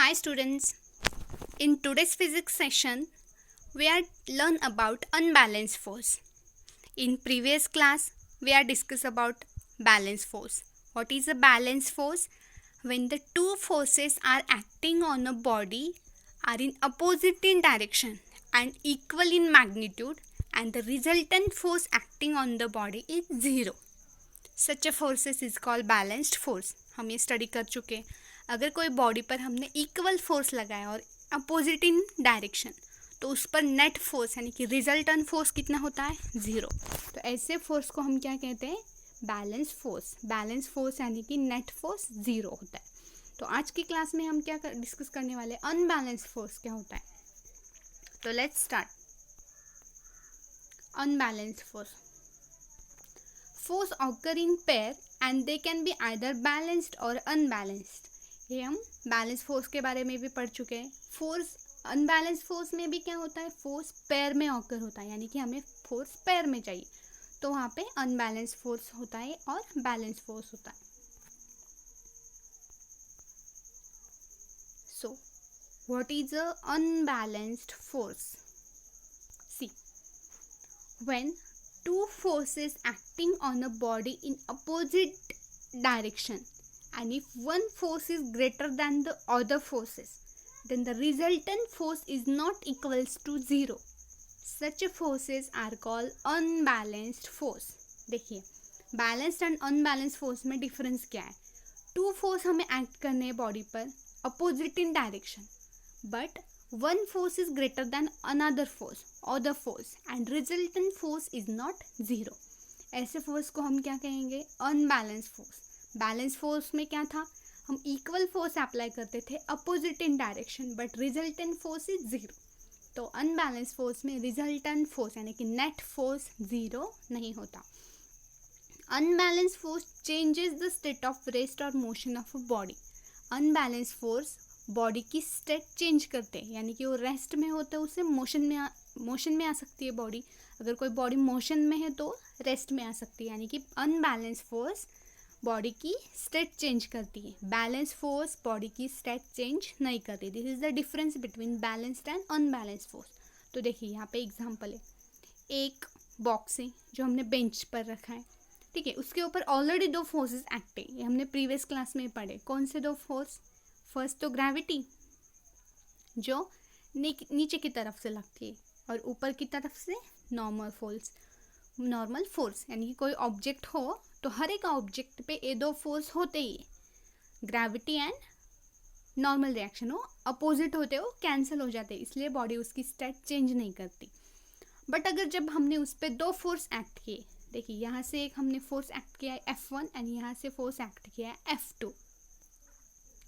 Hi students, in today's physics session, we are learn about unbalanced force. In previous class, we are discuss about balanced force. What is a balanced force? When the two forces are acting on a body are in opposite in direction and equal in magnitude and the resultant force acting on the body is zero. Such A forces is called balanced force. हम ये study कर चुके हैं. अगर कोई body पर हमने equal force लगाया और अपोजिट इन डायरेक्शन तो उस पर नेट फोर्स यानी कि रिजल्टेंट फोर्स कितना होता है? ज़ीरो. तो ऐसे फोर्स को हम क्या कहते हैं? Balance force. बैलेंस फोर्स यानी कि नेट फोर्स ज़ीरो होता है. तो आज की क्लास में हम क्या डिस्कस करने वाले हैं? अनबैलेंस फोर्स क्या होता है. तो let's start. Unbalanced force. Force occur in pair and they can be either balanced or unbalanced. ये हम बैलेंस फोर्स के बारे में भी पढ़ चुके हैं. फोर्स अनबैलेंस फोर्स में भी क्या होता है? फोर्स पेयर में ऑकर होता है, यानी कि हमें फोर्स पेयर में चाहिए तो वहाँ पे अनबैलेंस फोर्स होता है और बैलेंस फोर्स होता है. So what is a unbalanced force? See, when two forces acting on a body in opposite direction and if one force is greater than the other forces then the resultant force is not equals to zero. Such forces are called unbalanced force. देखिए, balanced and unbalanced force में difference क्या है? To force हमें act करने हैं body पर opposite in direction but one force is greater than another force or the force and resultant force is not zero. ऐसे force को हम क्या कहेंगे? Unbalance force. बैलेंस फोर्स में क्या था? हम इक्वल फोर्स अप्लाई करते थे opposite in direction but resultant force is zero. तो अनबैलेंस फोर्स में रिजल्टेंट फोर्स यानी कि नेट फोर्स जीरो नहीं होता. Unbalance force changes the state of rest और motion of a body. Unbalance force body की स्टेट चेंज करते हैं, यानी कि वो रेस्ट में होता है उसे मोशन में आ सकती है बॉडी. अगर कोई बॉडी मोशन में है तो रेस्ट में आ सकती है, यानी कि अनबैलेंस फोर्स बॉडी की स्टेट चेंज करती है. बैलेंस फोर्स बॉडी की स्टेट चेंज नहीं करती. This is the difference between balanced and unbalanced force. तो देखिए यहाँ पे एग्जांपल है. एक बॉक्स है जो हमने बेंच पर रखा है, ठीक है. उसके ऊपर ऑलरेडी दो फोर्सेस एक्ट है. ये हमने प्रीवियस क्लास में पढ़े. कौन से दो फोर्स? फर्स्ट तो ग्रेविटी जो नीचे की तरफ से लगती है और ऊपर की तरफ से नॉर्मल फोर्स यानी कि कोई ऑब्जेक्ट हो तो हर एक ऑब्जेक्ट पे ये दो फोर्स होते ही. ग्रेविटी एंड नॉर्मल रिएक्शन हो अपोजिट होते हो कैंसिल हो जाते, इसलिए बॉडी उसकी स्टेट चेंज नहीं करती. बट अगर जब हमने उस पर दो फोर्स एक्ट किए, देखिए यहाँ से एक हमने फोर्स एक्ट किया है F1 एंड यहाँ से फोर्स एक्ट किया है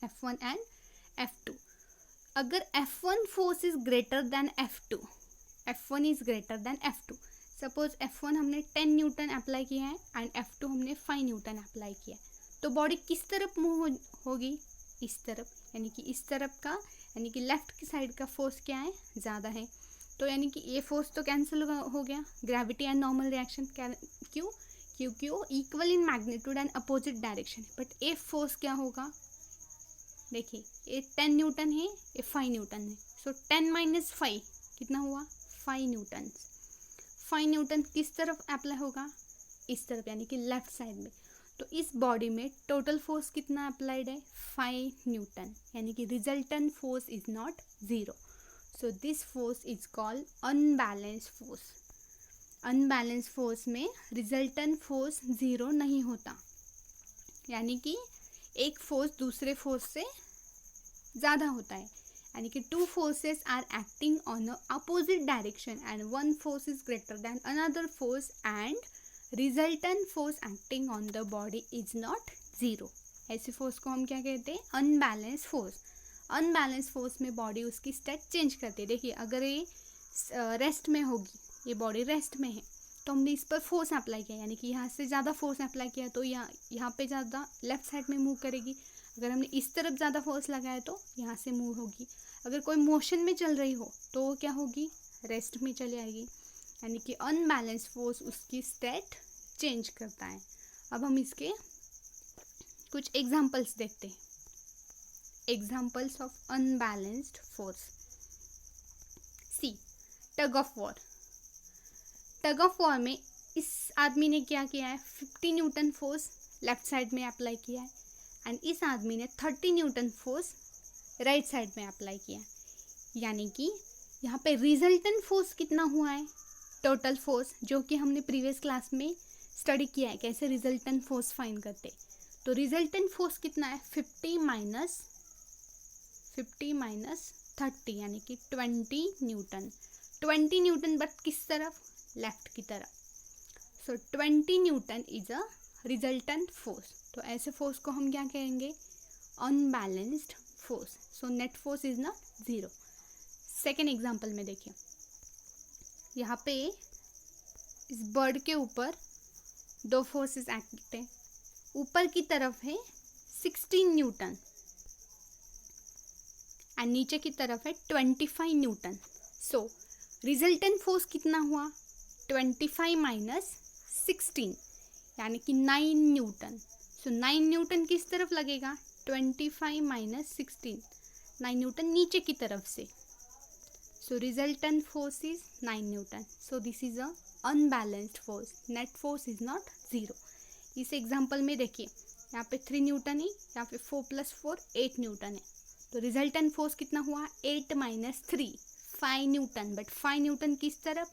F1 and F2. अगर F1 force is greater then F2, F1 is greater then F2. Suppose F1 हमने 10 न्यूटन अप्लाई किया है एंड F2 हमने 5 न्यूटन अप्लाई किया है, तो बॉडी किस तरफ मूव होगी? इस तरफ, यानी कि इस तरफ का, यानी कि लेफ्ट की साइड का फोर्स क्या है? ज़्यादा है. तो यानी कि ये फोर्स तो कैंसिल हो गया. ग्रेविटी एंड नॉर्मल रिएक्शन क्यों? क्योंकि वो equal in magnitude and opposite direction. But ये फोर्स क्या होगा? देखिए, ये 10 न्यूटन है, ये 5 न्यूटन है. सो 10 माइनस 5 कितना हुआ? 5 न्यूटन. 5 न्यूटन किस तरफ अप्लाई होगा? इस तरफ, यानी कि लेफ्ट साइड में. तो इस बॉडी में टोटल फोर्स कितना अप्लाइड है? 5 न्यूटन, यानी कि resultant force is not zero. So this force is called unbalanced force. Unbalanced force में रिजल्टेंट फोर्स जीरो नहीं होता, यानी कि एक फोर्स दूसरे फोर्स से ज़्यादा होता है. यानी कि two forces are acting on a opposite direction and one force is greater than another force and resultant force acting on the body is not zero. ऐसे फोर्स को हम क्या कहते हैं? Unbalance force. अनबैलेंस फोर्स में body उसकी state change करती है. देखिए, अगर ये रेस्ट में होगी, ये बॉडी रेस्ट में है, तो हमने इस पर फोर्स अप्लाई किया, यानी कि यहाँ से ज़्यादा फोर्स अप्लाई किया तो यहाँ पे ज़्यादा लेफ्ट साइड में मूव करेगी. अगर हमने इस तरफ ज़्यादा फोर्स लगाया तो यहाँ से मूव होगी. अगर कोई मोशन में चल रही हो तो वो क्या होगी? रेस्ट में चली आएगी. यानी कि अनबैलेंस फोर्स उसकी स्टेट चेंज करता है. अब हम इसके कुछ एग्जांपल्स देखते हैं. examples of unbalanced force. See, tug of war. Tug of war में इस आदमी ने क्या किया है, 50 न्यूटन फोर्स लेफ्ट साइड में अप्लाई किया है एंड इस आदमी ने 30 न्यूटन फोर्स राइट साइड में अप्लाई किया है. यानी कि यहाँ पे रिजल्टेंट फोर्स कितना हुआ है, टोटल फोर्स, जो कि हमने प्रीवियस क्लास में स्टडी किया है कैसे रिजल्टेंट फोर्स फाइंड करते. तो रिजल्टेंट फोर्स कितना है, 50 माइनस 30 यानी कि 20 न्यूटन. 20 न्यूटन बट किस तरफ, लेफ्ट की तरफ. सो 20 Newton is a resultant force. तो ऐसे फोर्स को हम क्या कहेंगे, unbalanced force. So net force is not zero. Second example में देखिए, यहाँ पे इस बर्ड के ऊपर दो फोर्सेस एक्ट है. ऊपर की तरफ है 16 न्यूटन एंड नीचे की तरफ है 25 न्यूटन. सो रिजल्टेंट फोर्स कितना हुआ, 25 माइनस 16 यानी कि 9 न्यूटन. सो 9 न्यूटन किस तरफ लगेगा, 25 माइनस 16, 9 न्यूटन नीचे की तरफ से. So resultant force is 9 newton. So this is a unbalanced force. Net force is not zero. इस एग्जाम्पल में देखिए, यहाँ पे 3 न्यूटन है, यहाँ पे 4 + 4 8 न्यूटन है. तो रिजल्टेंट फोर्स कितना हुआ, 8 माइनस 3 5 न्यूटन. बट 5 न्यूटन किस तरफ,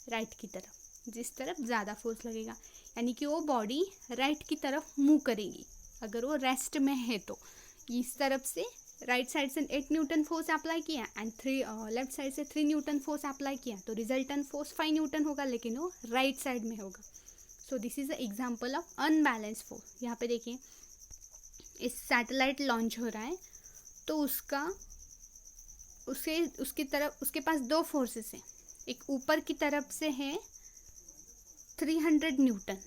राइट की तरफ, जिस तरफ ज़्यादा फोर्स लगेगा. यानी कि वो बॉडी राइट की तरफ मूव करेगी अगर वो रेस्ट में है. तो इस तरफ से राइट साइड से 8 न्यूटन फोर्स अप्लाई किया एंड लेफ्ट साइड से 3 न्यूटन फोर्स अप्लाई किया, तो रिजल्टेंट फोर्स 5 न्यूटन होगा, लेकिन वो राइट साइड में होगा. सो this is a example of unbalance force. यहाँ पे देखिए, इस सैटेलाइट लॉन्च हो रहा है, तो उसके पास दो फोर्सेस हैं. एक ऊपर की तरफ से है 300 न्यूटन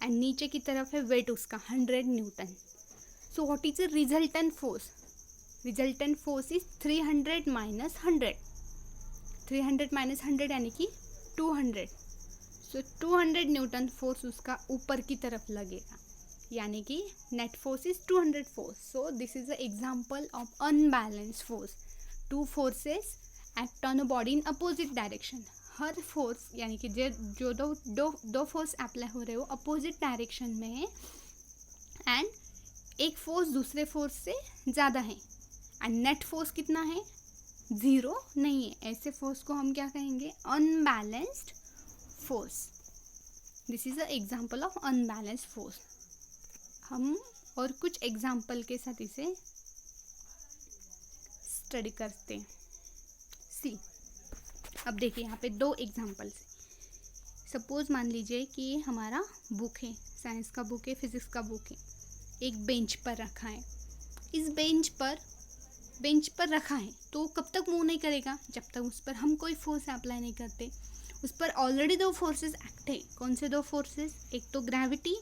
एंड नीचे की तरफ है वेट उसका 100 Newton. So what is the resultant force, resultant force is 300 minus 100. 300 minus 100 यानी कि 200. सो 200 न्यूटन फोर्स उसका ऊपर की तरफ लगेगा, यानी कि net force is 200 force. So this is the example of unbalanced force. Two forces act on a body in opposite direction. Her force यानी कि जो दो फोर्स अप्लाई हो रहे हो अपोजिट डायरेक्शन में है एंड एक फोर्स दूसरे फोर्स से ज़्यादा है एंड नेट फोर्स कितना है, ज़ीरो नहीं है. ऐसे फोर्स को हम क्या कहेंगे, unbalanced force. This is a example of unbalanced force. हम और कुछ एग्जाम्पल के साथ इसे स्टडी करते हैं. सी, अब देखिए यहाँ पे दो एग्जाम्पल्स. सपोज मान लीजिए कि ये हमारा बुक है, साइंस का बुक है, फिजिक्स का बुक है, एक बेंच पर रखा है. इस बेंच पर रखा है तो कब तक मूव नहीं करेगा, जब तक उस पर हम कोई फोर्स अप्लाई नहीं करते. उस पर ऑलरेडी दो फोर्सेस एक्ट है. कौन से दो फोर्सेस, एक तो ग्रेविटी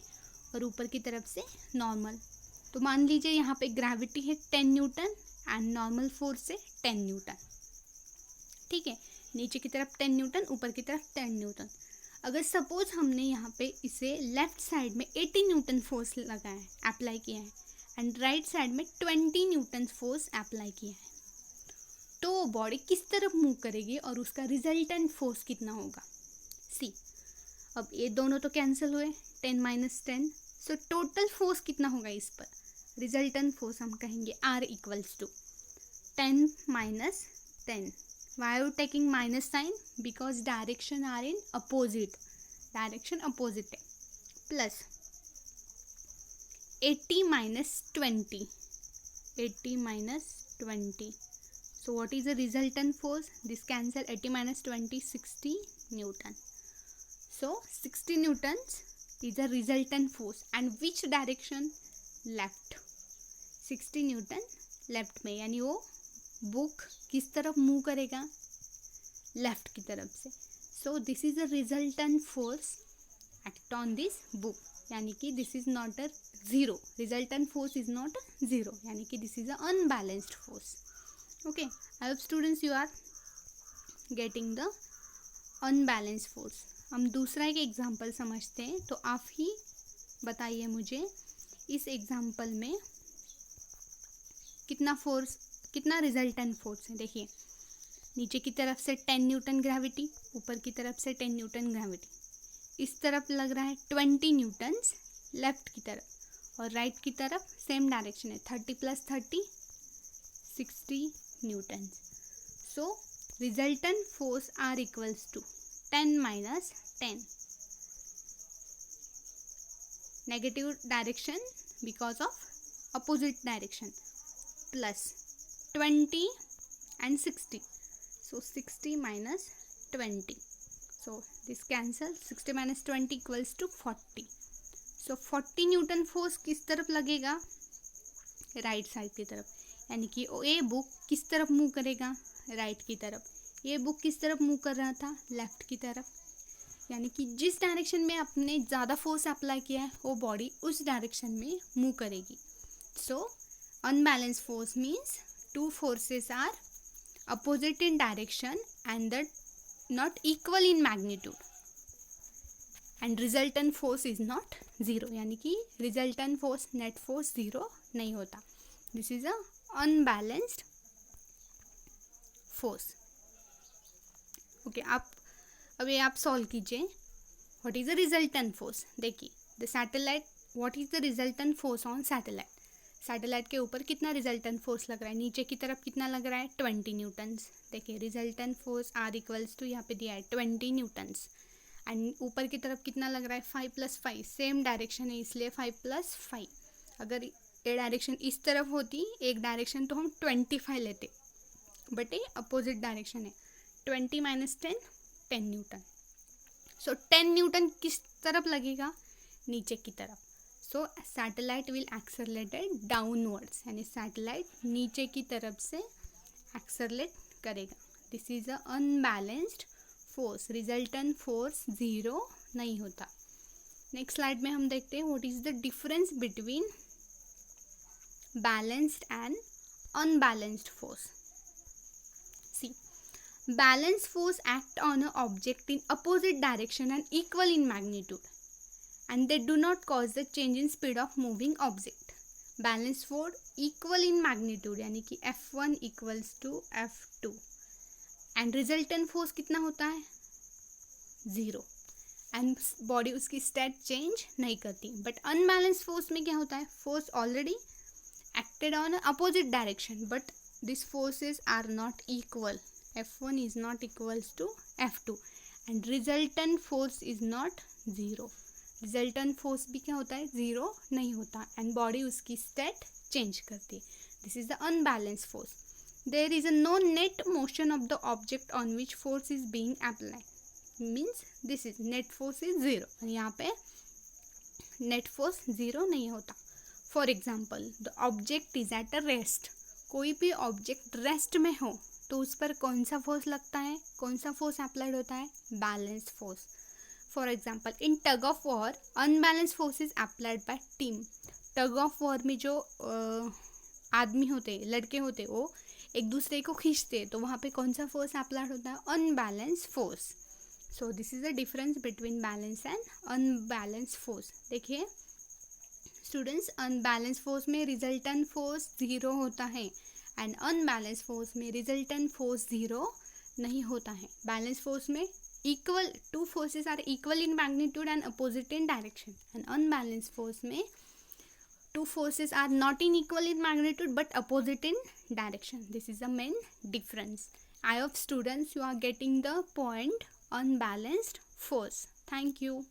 और ऊपर की तरफ से नॉर्मल. तो मान लीजिए यहाँ पे ग्रेविटी है 10 न्यूटन एंड नॉर्मल फोर्स है 10 न्यूटन. ठीक है, नीचे की तरफ 10 न्यूटन, ऊपर की तरफ 10 न्यूटन. अगर सपोज हमने यहाँ पे इसे लेफ्ट साइड में 80 न्यूटन फोर्स लगाया है, अप्लाई किया है एंड राइट साइड में 20 न्यूटन फोर्स अप्लाई किया है, तो बॉडी किस तरफ मूव करेगी और उसका रिजल्टेंट फोर्स कितना होगा. सी, अब ये दोनों तो कैंसिल हुए, 10 माइनस 10. सो टोटल फोर्स कितना होगा इस पर, रिजल्टेंट फोर्स हम कहेंगे R equals to 10 minus 10. Why are you taking minus sign? Because direction are in opposite. Direction opposite है. Plus 80 minus 20. 80 minus 20. So what is the resultant force? This cancel 80 minus 20, 60 Newton. So 60 Newtons is the resultant force. And which direction? Left. 60 Newton left में, यानी वो book किस तरफ move करेगा, left की तरफ से. So this is a resultant force act on this book, यानी कि this is not a zero. Resultant force is not a zero, यानी कि this is a unbalanced force. Okay, I hope students you are getting the unbalanced force. हम दूसरा एक example समझते हैं, तो आप ही बताइए मुझे इस एग्जाम्पल में कितना रिजल्टेंट फोर्स है। देखिए नीचे की तरफ से 10 न्यूटन ग्रेविटी, ऊपर की तरफ से 10 न्यूटन ग्रेविटी, इस तरफ लग रहा है 20 न्यूटन्स लेफ्ट की तरफ, और राइट की तरफ सेम डायरेक्शन है 30 + 30 60 newton. So resultant force are equals to 10 - 10, negative direction because of opposite direction, plus 20 and 60, so 60 - 20, so this cancel, 60 - 20 equals to 40, so 40 Newton force किस तरफ लगेगा, राइट साइड की तरफ, यानी कि ये बुक किस तरफ मूव करेगा, राइट की तरफ, ये बुक किस तरफ मूव कर रहा था, लेफ्ट की तरफ, यानी कि जिस डायरेक्शन में आपने ज़्यादा फोर्स अप्लाई किया है वो बॉडी उस डायरेक्शन में मूव करेगी। So unbalance force means two forces are opposite in direction and that not equal in magnitude, and resultant force is not zero, यानी कि resultant force net force zero नहीं होता। This is a unbalanced force. Okay, अभी आप solve कीजिए। What is the resultant force? देखिए the satellite, what is the resultant force on satellite? Satellite के ऊपर कितना रिजल्टेंट फोर्स लग रहा है, नीचे की तरफ कितना लग रहा है 20 न्यूटन्स। देखिए resultant force are equals to यहाँ पे दिया है 20 न्यूटन्स, एंड ऊपर की तरफ कितना लग रहा है 5 + 5, सेम डायरेक्शन है इसलिए 5 + 5। अगर ये डायरेक्शन इस तरफ होती एक डायरेक्शन तो हम 25 लेते, बट ये अपोजिट डायरेक्शन है, 20 - 10 10 न्यूटन। सो 10 न्यूटन किस तरफ लगेगा, नीचे की तरफ। So satellite will accelerated downwards, यानी सैटेलाइट नीचे की तरफ से एक्सेलरेट करेगा। This is a unbalanced force, resultant force zero नहीं होता। नेक्स्ट स्लाइड में हम देखते हैं what is the difference between balanced and unbalanced force. See, balanced force act on a object in opposite direction and equal in magnitude, and they do not cause the change in speed of moving object. Balance force equal in magnitude, यानी कि F1 equals to F2, and resultant force कितना होता है 0, and body उसकी state change नहीं करती। But unbalance force में क्या होता है, force already acted on opposite direction but this forces are not equal, F1 is not equals to F2 and resultant force is not 0। Resultant force भी क्या होता है 0 नहीं होता, एंड बॉडी उसकी स्टेट चेंज करती है। This is the unbalance force. There is a no net motion of the object on which force is being applied, means this is net force is 0, यहाँ पे नेट फोर्स 0 नहीं होता। For example the object is at a rest, कोई भी object rest में हो तो उस पर कौन सा फोर्स लगता है, कौन सा फोर्स अप्लाइड होता है, balance force. For example in tug of war unbalance force is applied by team. Tug of war में जो आदमी होते, लड़के होते, वो एक दूसरे को खींचते, तो वहाँ पे कौन सा फोर्स अप्लाइड होता है, unbalance force. So this is the difference between balance and unbalance force. देखिए स्टूडेंट्स, अनबैलेंस फोर्स में रिजल्टेंट फोर्स 0 होता है एंड अनबैलेंस फोर्स में रिजल्टेंट फोर्स 0 नहीं होता है। बैलेंस फोर्स में equal, two forces are equal in magnitude and opposite in direction, and unbalanced force में two forces are not in equal in magnitude but opposite in direction. This is the main difference. I hope students you are getting the point unbalanced force. Thank you.